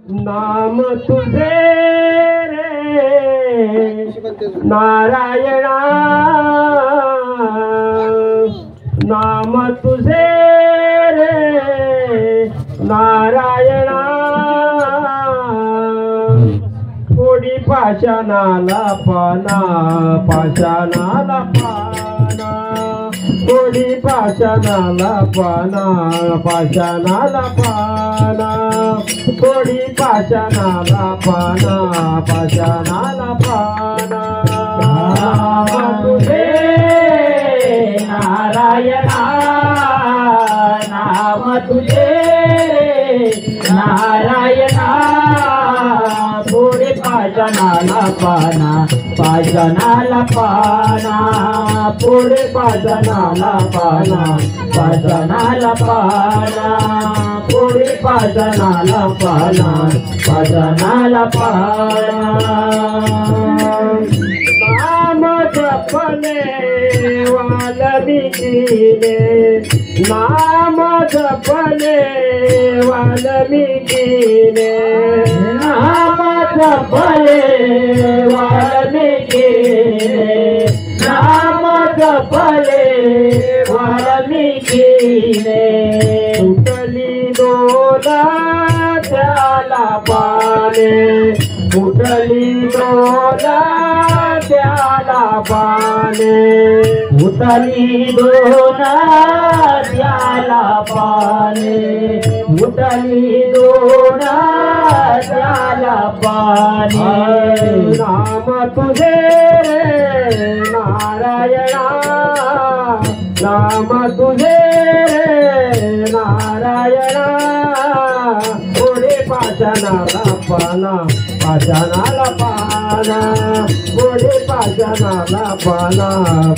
नाम तुझे रे नारायणा, नाम तुझे रे नारायणा, कोडी पाषाणाला पाना, पाषाणाला पाना, कोडी पाषाणाला पाना, पाषाणाला पाना, कोडी पाषाणाला पाना, पाषाणाला पाना, नाम तुझे नारायणा, नाम तुझे नारायणा, कोडी पाषाणाला पाना, पाषाणाला पाना, कोडी पाषाणाला पाना, पाषाणाला पाना, कोडी पाषाणाला पाना, पाषाणाला पाना, नाम जपले वाल्मिकीने, नाम जपले वाल्मिकीने, नाम जपले वाल्मिकीने, नाम जपले वाल्मिकीने, उठली डोला त्याला पाने, उठली डोला त्याला पाने, उठली डोला त्याला पाने, उठली डोला त्याला पाने, नाम तुझे नारायणा, नाम तुझे नारायणा, कोडी पाषाणाला पाना, पाषाणाला पाना, कोडी पाषाणाला पाना,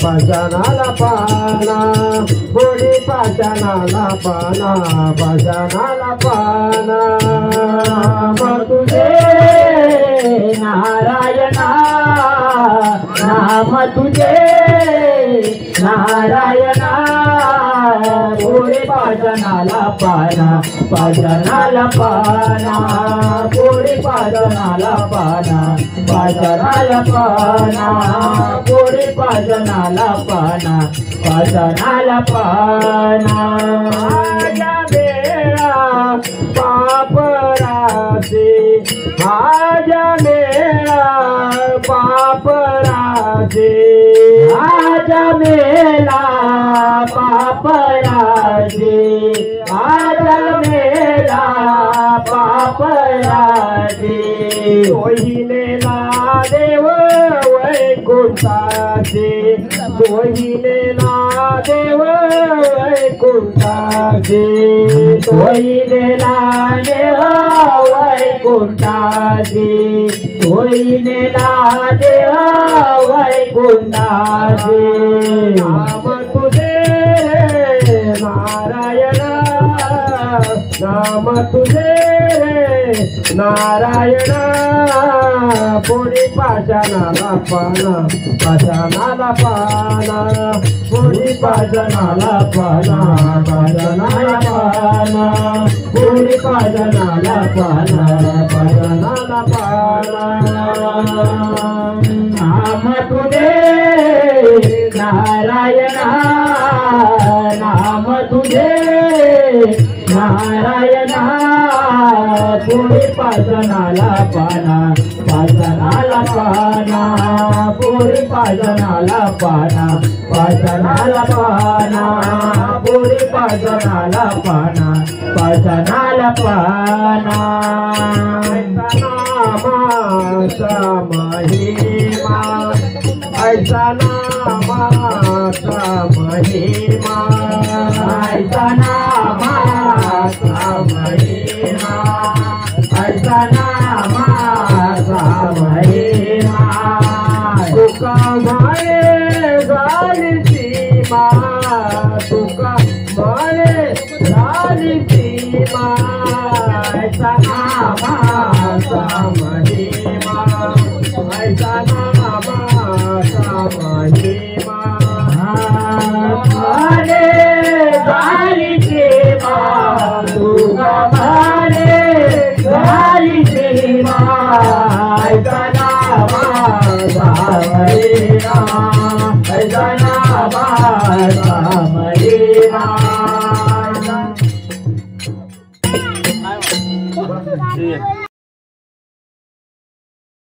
पाषाणाला पाना, कोडी पाषाणाला पाना, पाषाणाला पाना, नाम तुझे नारायणा, नाम तुझे नारायणा, कोडी पाषाणाला पाना, पाषाणाला पाना, कोडी पाषाणाला पाना, पाषाणाला पाना, कोडी पाषाणाला पाना, पाषाणाला पाना, आजा मेरा पापरासे, आजा मेरा पापरासे, आजा मेरा पापरासे, आजा मेरा पापरासे, तोहिने ना देव वैकुंठाचे, तोहिने ना देव वैकुंठाचे, तोहिने ना देव वैकुंठाचे, तोहिने ना देव वैकुंठाचे, नाम तुझे नारायणा, नाम तुझे नारायणा, कोडी पाषाणाला पाना, पाषाणाला पाना, कोडी पाषाणाला पाना, पाषाणाला पाना, कोडी पाषाणाला पाना, पाषाणाला पाना, नाम तुझे नारायणा, नाम तुझे नारायणा, कोडी पाषाणाला पाना, पाषाणाला पाना, कोडी पाषाणाला पाना, पाषाणाला पाना, कोडी पाषाणाला पाना, पाषाणाला पाना, नामाचा महिमा, ऐसा नामाचा महिमा, ऐसा नामाचा महिमा, ऐसा नामाचा महिमा, तुका माये झाली सीमा, तुका माये झाली सीमा, ऐसा नामाचा महिमा, ऐसा नामाचा महिमा, झाली सीमा, तुका माये झाली ऐका ना माझा महिमा ऐका ना माझा महिमा